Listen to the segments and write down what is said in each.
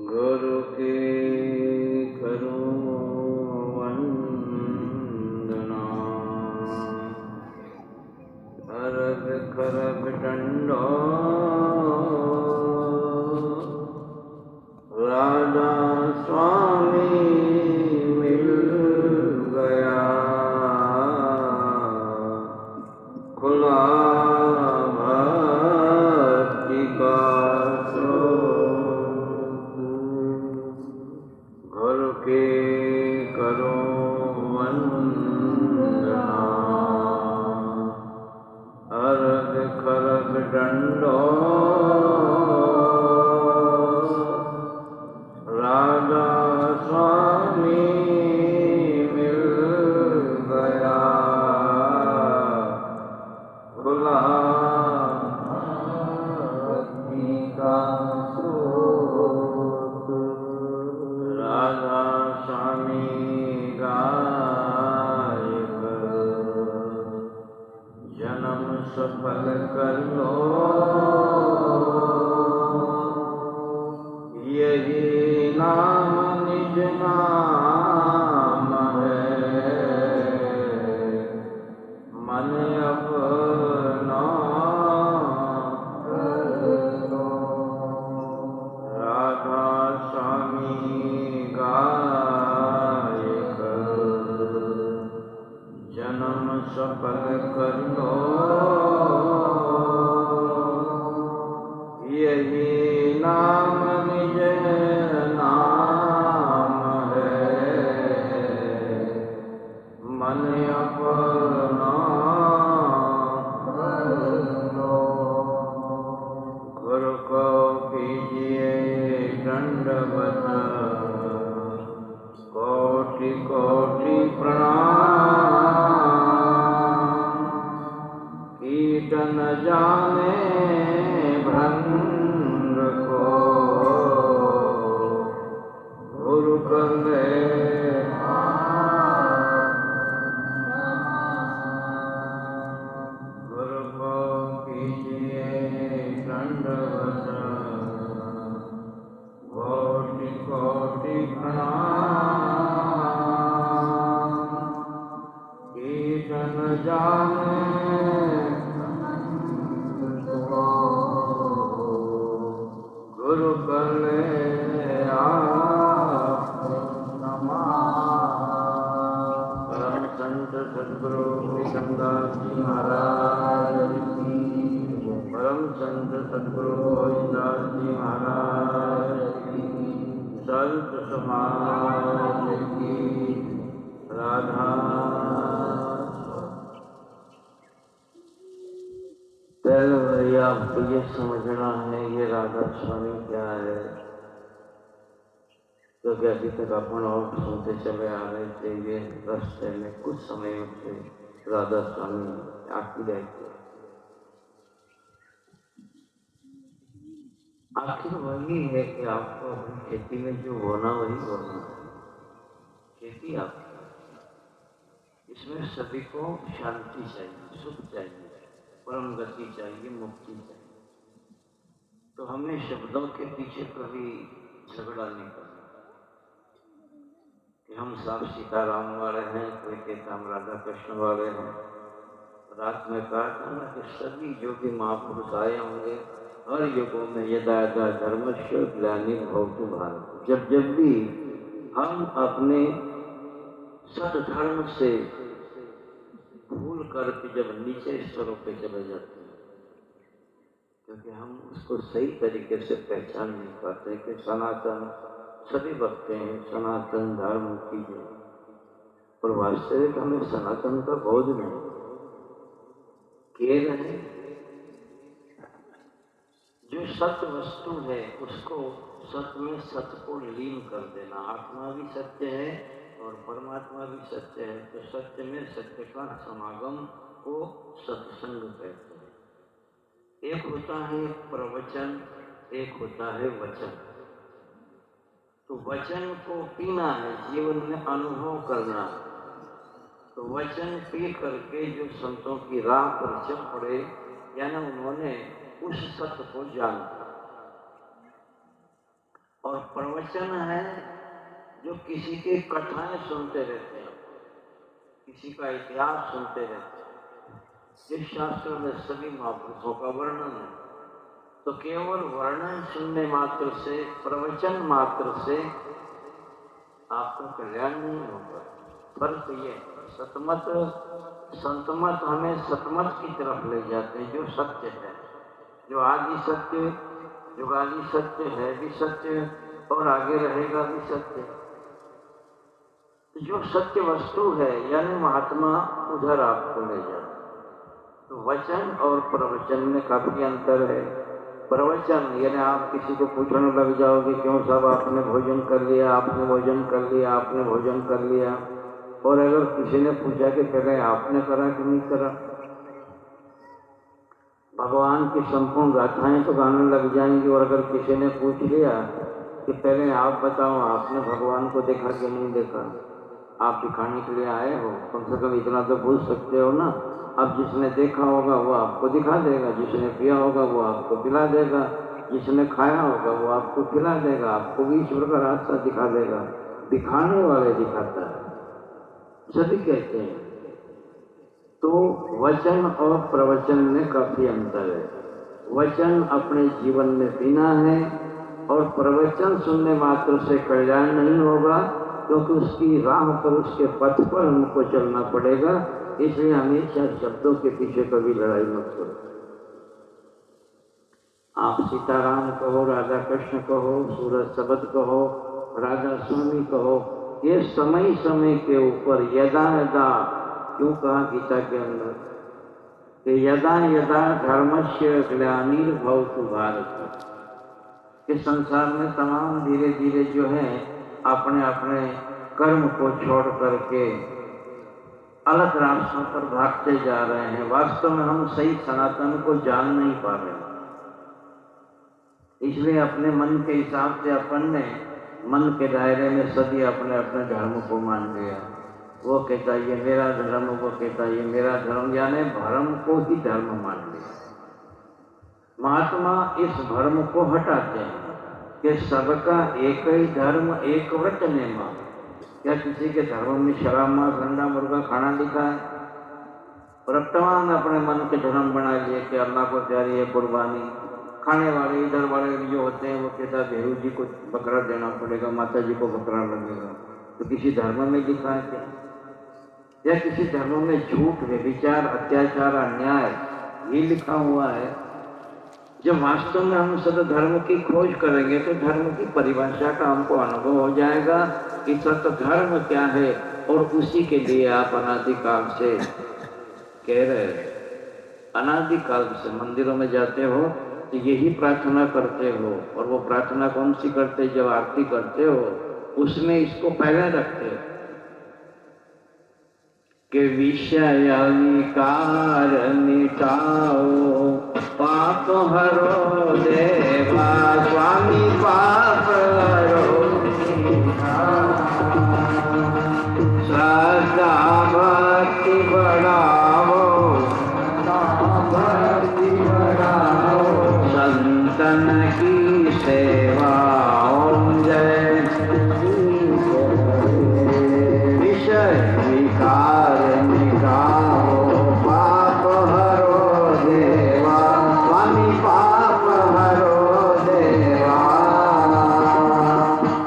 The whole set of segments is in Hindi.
गुरु की करूं वंदना, अरग खरग डंडो राजा स्वामी मिल गया, खुला भक्ति का स्रोत। गुरु के करो वंदना, अरग खरग डंडो राजा स्वामी मिल गया, खुला भक्ति का स्रोत। राजा स्वामी गायक जन्म सफल कर लो, यही नाम निज नाम है, मन अपना कर लो। राधा स्वामी गायक जन्म सफल कर लो, यही नाम निज नाम है, मन अपना कर लो। गुरु को कीजिए दंडवत, कोटि कोटि प्रणाम। कीट न जाने भ्रंग को, गुरु कर ले गुरु को कीजिए दंडवत, कोटि कोटि प्रणाम। कीट न जाने गुरु कर ले आप नमः। परम संत सद्गुरु विशंदास जी महाराज की, परम संत सद्गुरु गोविंदास जी महाराज की, संत समाज की। राधा पहले भैया आपको ये समझना है ये राधा स्वामी क्या है, क्योंकि अभी तक अपन और सुनते चले आ रहे थे। ये रास्ते में कुछ समय से राधा स्वामी आती रहती है। आखिर वही है कि आपको अपनी खेती में जो बोना वही बोना है। खेती आपकी, इसमें सभी को शांति चाहिए, सुख चाहिए, परम गति चाहिए, मुक्ति चाहिए। तो हमें शब्दों के पीछे कभी झगड़ा नहीं करना कि हम साफ सीताराम वाले हैं, कोई कहता हम राधा कृष्ण वाले हैं। रात में कहा था ना कि सभी जो भी महापुरुष आए होंगे हर युगों में यदा यदा धर्मस्य ग्लानिर्भवतु भारत, जब जब भी हम अपने सदधर्म से भूल करके जब नीचे स्तरों पे चले जाते हैं, क्योंकि हम उसको सही तरीके से पहचान नहीं पाते कि सनातन सभी बकते हैं सनातन धर्म की जय, और वास्तविक हमें सनातन का बोध नहीं। केवल है जो सत्य वस्तु है उसको सत्य में सत्य को लीन कर देना। आत्मा भी सत्य है और परमात्मा भी सत्य है, तो सत्य में सत्य का समागम को सत्संग कहते हैं। एक होता है प्रवचन, एक होता है वचन। तो वचन को पीना है, जीवन में अनुभव करना, तो वचन पी करके जो संतों की राह पर चल पड़े, यानी उन्होंने उस सत्य को जाना। और प्रवचन है जो किसी के कथाएं सुनते रहते हैं, किसी का इतिहास सुनते रहते हैं। जिस शास्त्र में सभी महापुरुषों का वर्णन है, तो केवल वर्णन सुनने मात्र से, प्रवचन मात्र से आपका कल्याण नहीं होगा। फर्क ये, सतमत संतमत हमें सतमत की तरफ ले जाते हैं, जो सत्य है, जो आदि सत्य, जुगाली सत्य है भी सत्य और आगे रहेगा भी सत्य। जो सत्य वस्तु है यानी महात्मा, उधर आपको ले जाते। तो वचन और प्रवचन में काफी अंतर है। प्रवचन यानी आप किसी को पूछने लग जाओगे, क्यों साहब आपने भोजन कर लिया, आपने भोजन कर लिया, आपने भोजन कर लिया। और अगर किसी ने पूछा कि पहले आपने करा कि नहीं करा, भगवान की संपूर्ण गाथाएं तो गाने लग जाएंगी। और अगर किसी ने पूछ लिया कि पहले आप बताओ आपने भगवान को देखा कि नहीं देखा, आप दिखाने के लिए आए हो, कम से कम इतना तो पूछ सकते हो ना। अब जिसने देखा होगा वो आपको दिखा देगा, जिसने पिया होगा वो आपको पिला देगा, जिसने खाया होगा वो आपको खिला देगा, आपको भी ईश्वर का रास्ता दिखा देगा। दिखाने वाले दिखाता है, सभी कहते हैं। तो वचन और प्रवचन में काफी अंतर है। वचन अपने जीवन में पीना है और प्रवचन सुनने मात्र से कल्याण नहीं होगा, क्योंकि उसकी राह पर, उसके पथ पर हमको चलना पड़ेगा। इसलिए हमेशा शब्दों के पीछे कभी लड़ाई मत करो। आप सीताराम कहो, राधा कृष्ण कहो, सूरज शब्द कहो, राधा स्वामी कहो, ये समय समय के ऊपर यदा यदा, क्यों कहा गीता के अंदर कि यदा यदा धर्मस्य ग्लानिर्भवतु भारत, कि संसार में तमाम धीरे धीरे जो है अपने अपने कर्म को छोड़ करके अलग रास्तों पर भागते जा रहे हैं। वास्तव में हम सही सनातन को जान नहीं पा रहे। इसलिए अपने मन के हिसाब से अपन ने मन के दायरे में सभी अपने अपने धर्म को मान लिया। वो कहता ये मेरा धर्म, वो कहता ये मेरा धर्म, यानी भ्रम को ही धर्म मान लिया। महात्मा इस भ्रम को हटाते हैं कि सबका एक ही धर्म, एक व्रत नेमा। क्या किसी के धर्म में शराब, मांस, अंडा, मुर्गा खाना लिखा है? वर्तमान अपने मन के धर्म बना लिए कि अल्लाह को प्यारी है कुर्बानी। खाने वाले इधर वाले जो होते हैं वो कहता भेरू जी को बकरा देना पड़ेगा, माता जी को बकरा लगेगा। तो किसी धर्म में लिखा है क्या? या किसी धर्म में झूठ, व्यभिचार, अत्याचार, अन्याय ये लिखा हुआ है? जब वास्तव में हम सद धर्म की खोज करेंगे तो धर्म की परिभाषा का हमको अनुभव हो जाएगा कि सत्य धर्म क्या है। और उसी के लिए आप अनादिकाल से कह रहे हैं, अनादिकाल से मंदिरों में जाते हो तो यही प्रार्थना करते हो। और वो प्रार्थना कौन सी करते? जब आरती करते हो उसमें इसको पहले रखते हो कि विषय विकार मिटाओ, पाप हरो देवा स्वामी, पाप हरो श्रद्धा भक्ति बढ़ाओ, भक्ति बढ़ाओ, संतन की सेवा ओम जय। विषय विकार मिटाओ, पाप हरो देवा स्वामी, पाप हरो देवा,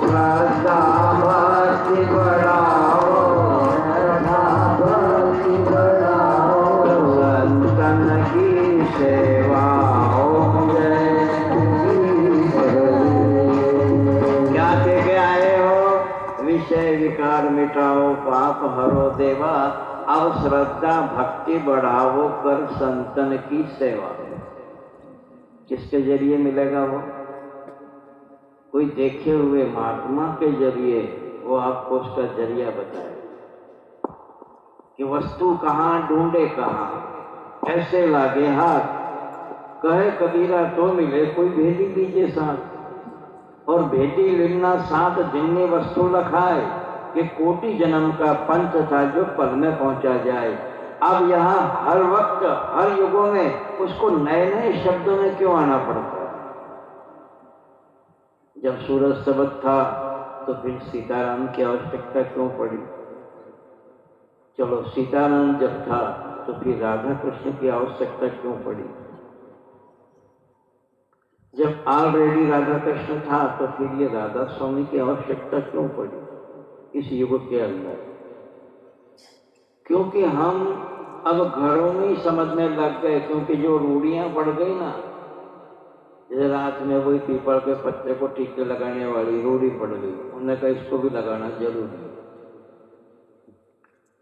श्रद्धा भक्ति बढ़ाओ, भक्ति बढ़ाओ, संतन की सेवा ओम जय। क्या कह के आए हो? विषय विकार मिटाओ, पाप हरो देवा, अब श्रद्धा भक्ति बढ़ाओ, कर संतन की सेवा। किसके जरिए मिलेगा वो? कोई देखे हुए महात्मा के जरिए वो आपको उसका जरिया बताए कि वस्तु कहाँ ढूंढे, कहाँ ऐसे लागे हाथ। कहे कबीरा तो मिले कोई भेदी दीजिए साथ, और भेदी लिखना साथ दिन में वस्तु लखाए। कि कोटि जन्म का पंथ था जो पल में पहुंचा जाए। अब यहाँ हर वक्त हर युगों में उसको नए नए शब्दों में क्यों आना पड़ता है? जब सूरज सबक था तो फिर सीताराम की आवश्यकता क्यों पड़ी? चलो सीताराम जब था तो फिर राधा कृष्ण की आवश्यकता क्यों पड़ी? जब ऑलरेडी राधा कृष्ण था तो फिर ये राधा स्वामी की आवश्यकता क्यों पड़ी इस युग के अंदर? क्योंकि हम अब घरों में ही समझने लग गए, क्योंकि जो रूढ़ियां पड़ गई ना, जैसे रात में वही पीपल के पत्ते को टीके लगाने वाली रूढ़ी पड़ गई, उन्होंने कहा इसको भी लगाना जरूरी है।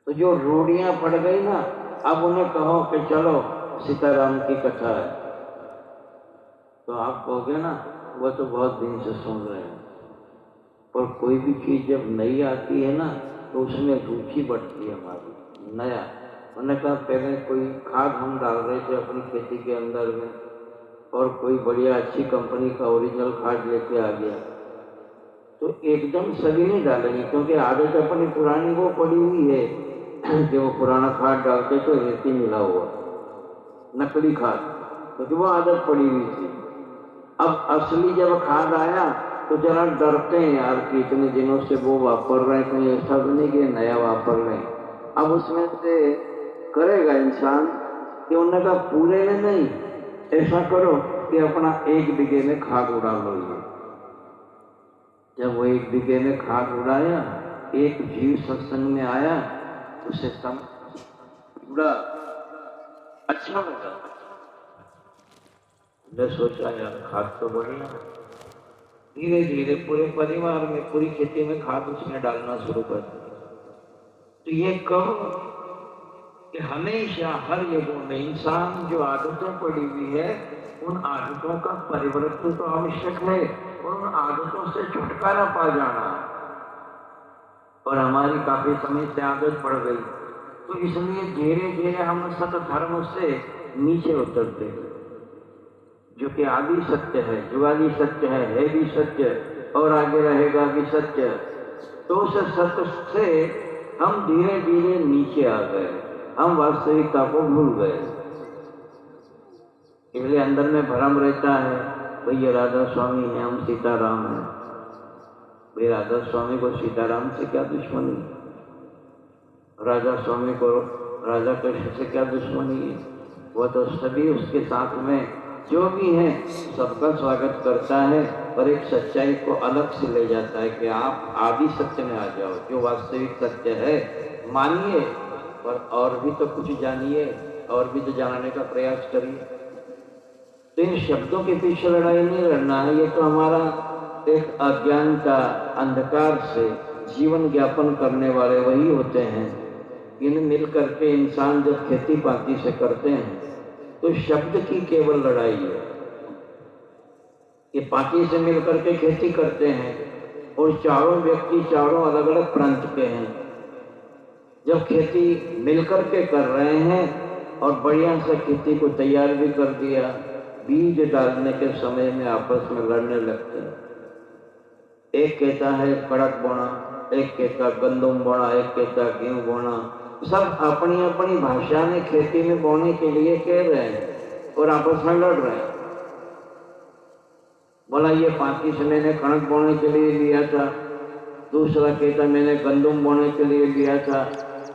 तो जो रूढ़ियां पड़ गई ना, अब उन्हें कहो कि चलो सीताराम की कथा है, तो आप कहोगे ना वो तो बहुत दिन से सुन रहे हैं। पर कोई भी चीज जब नई आती है ना तो उसमें रुचि बढ़ती है हमारी। नया उन्होंने कहा पहले कोई खाद हम डाल रहे थे अपनी खेती के अंदर में, और कोई बढ़िया अच्छी कंपनी का ओरिजिनल खाद लेके आ गया, तो एकदम सभी नहीं डालेंगे, क्योंकि आदत अपनी पुरानी वो पड़ी हुई है कि वो पुराना खाद डालते तो रेती मिला हुआ नकली खाद, क्योंकि वो आदत पड़ी हुई थी। अब असली जब खाद आया तो जरा डरते हैं यार कि इतने दिनों से वो वापर रहे हैं, कहीं ऐसा तो नहीं कि नया वापर रहे हैं। अब उसमें से करेगा इंसान कि उन्होंने कहा पूरे में नहीं, ऐसा करो कि अपना 1 बीघे में खाद उड़ा लो। ये जब वो 1 बीघे में खाद उड़ाया, एक जीव सत्संग में आया, उसे सम उड़ा अच्छा लगा। मैं सोचा यार खाद तो बढ़िया है। धीरे धीरे पूरे परिवार में पूरी खेती में खाद उसने डालना शुरू कर दिया। तो ये कहो कि हमेशा हर युगों में इंसान जो आदतें पड़ी हुई है उन आदतों का परिवर्तन तो आवश्यक है, और उन आदतों से छुटकारा पा जाना। और हमारी काफी समय से आदत पड़ गई, तो इसलिए धीरे धीरे हम सत धर्म से नीचे उतरते हैं, जो कि आदि सत्य है, जुगाली सत्य है भी सत्य और आगे रहेगा भी सत्य। तो उस सत्य से हम धीरे धीरे नीचे आ गए, हम वास्तविकता को भूल गए। इसलिए अंदर में भ्रम रहता है, भैया राधा स्वामी है, हम सीताराम हैं। भाई राधा स्वामी को सीताराम से क्या दुश्मनी? राधा स्वामी को राधा कृष्ण से क्या दुश्मनी है? वो तो सभी उसके साथ में जो भी है सबका स्वागत करता है, और एक सच्चाई को अलग से ले जाता है कि आप आदि सत्य में आ जाओ, जो वास्तविक सत्य है मानिए, और भी तो कुछ जानिए, और भी तो जानने का प्रयास करिए। तो इन शब्दों के पीछे लड़ाई नहीं लड़ना है, ये तो हमारा एक अज्ञानता अंधकार से जीवन ज्ञापन करने वाले वही होते हैं। इन मिल करके इंसान जब खेती पाती से करते हैं तो शब्द की केवल लड़ाई है। ये पार्टी से मिलकर के खेती करते हैं, और चारों व्यक्ति चारों अलग अलग प्रांत के हैं। जब खेती मिलकर के कर रहे हैं और बढ़िया से खेती को तैयार भी कर दिया, बीज डालने के समय में आपस में लड़ने लगते हैं। एक कहता है कड़क बोना, एक कहता गंदुम बोना, एक कहता गेहूं बोना। सब अपनी अपनी भाषा में खेती में बोने के लिए कह रहे हैं और आपस में लड़ रहे हैं। बोला ये 35 मैंने कणक बोने के लिए लिया था, दूसरा कहता मैंने गंदुम बोने के लिए लिया था,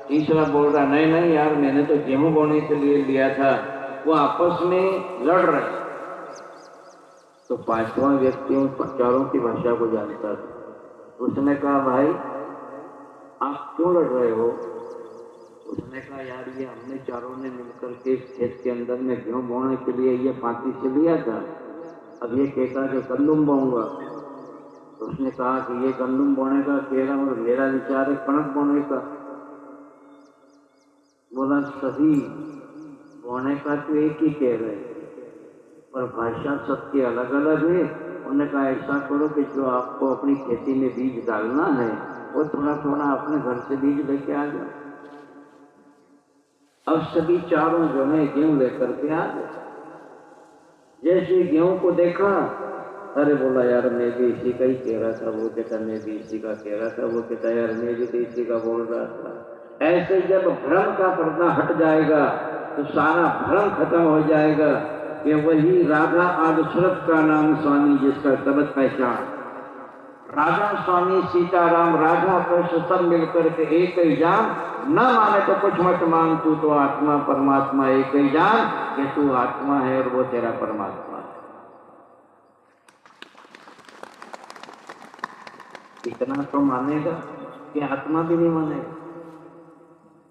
तीसरा बोल रहा नहीं नहीं यार मैंने तो गेहूं बोने के लिए लिया था। वो आपस में लड़ रहे हैं। तो 5वां व्यक्ति उन चारों की भाषा को जानता था। उसने कहा भाई आप क्यों लड़ रहे हो? उसने कहा यार ये हमने चारों ने मिलकर के इस खेत के अंदर में गेहूं बोने के लिए ये 35 से लिया था, अब ये कहता कि गंदुम बोऊंगा। तो उसने कहा कि ये गंदुम बोने का कह रहा और मेरा विचार है कणक बोने का। बोला सभी बोने का तो एक ही कह रहे, पर भाषा सबकी अलग अलग है। उन्होंने कहा ऐसा करो कि जो आपको अपनी खेती में बीज डालना है वो थोड़ा थोड़ा अपने घर से बीज लेके आ जाओ। अब सभी चारों जो है गेहूं लेकर के आ गए। जैसे गेहूं को देखा अरे बोला यार मैं भी इसी का ही कह रहा था, वो कहता मैं भी इसी का कह रहा था, वो कहता यार मैं भी तो इसी का बोल रहा था। ऐसे जब भ्रम का पर्दा हट जाएगा तो सारा भ्रम खत्म हो जाएगा कि वही राधा आदशरथ का नाम स्वामी जिसका सबद पहचान। राधा स्वामी सीताराम राधा कृष्ण सब मिलकर के एक ही जान, न माने तो कुछ मत मान, तू तो आत्मा परमात्मा एक ही जान कि तू आत्मा है और वो तेरा परमात्मा है। इतना तो मानेगा कि आत्मा भी नहीं मानेगा।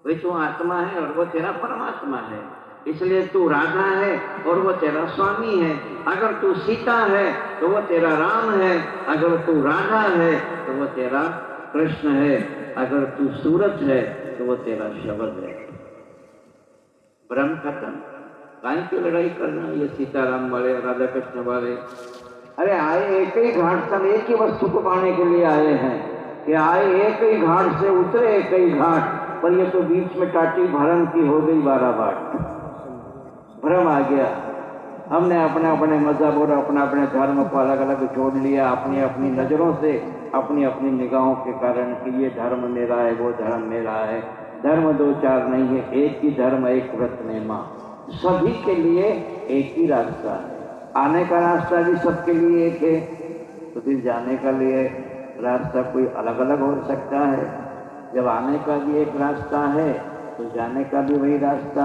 भाई तू आत्मा है और वो तेरा परमात्मा है, इसलिए तू राधा है और वो तेरा स्वामी है। अगर तू सीता है तो वो तेरा राम है, अगर तू राधा है तो वो तेरा कृष्ण है, अगर तू सूरज है तो वो तेरा शब्द है। भ्रम खत्म। काहे की लड़ाई करना ये सीताराम वाले राधा कृष्ण वाले? अरे आए एक ही घाट पर, एक ही वस्तु को पाने के लिए आए हैं कि आए एक ही घाट से उतरे एक ही घाट पर, ये तो बीच में टाटी भरम की हो गई 12 बाट। भ्रम आ गया, हमने अपने अपने मजहब और अपने अपने धर्म को अलग अलग जोड़ लिया अपनी अपनी नजरों से, अपनी अपनी निगाहों के कारण कि ये धर्म मेरा है वो धर्म मेरा है। धर्म दो चार नहीं है, एक ही धर्म, एक व्रत नेमा, सभी के लिए एक ही रास्ता है। आने का रास्ता भी सबके लिए एक है, तो फिर जाने का लिए रास्ता कोई अलग अलग हो सकता है। जब आने का भी एक रास्ता है तो जाने का भी वही रास्ता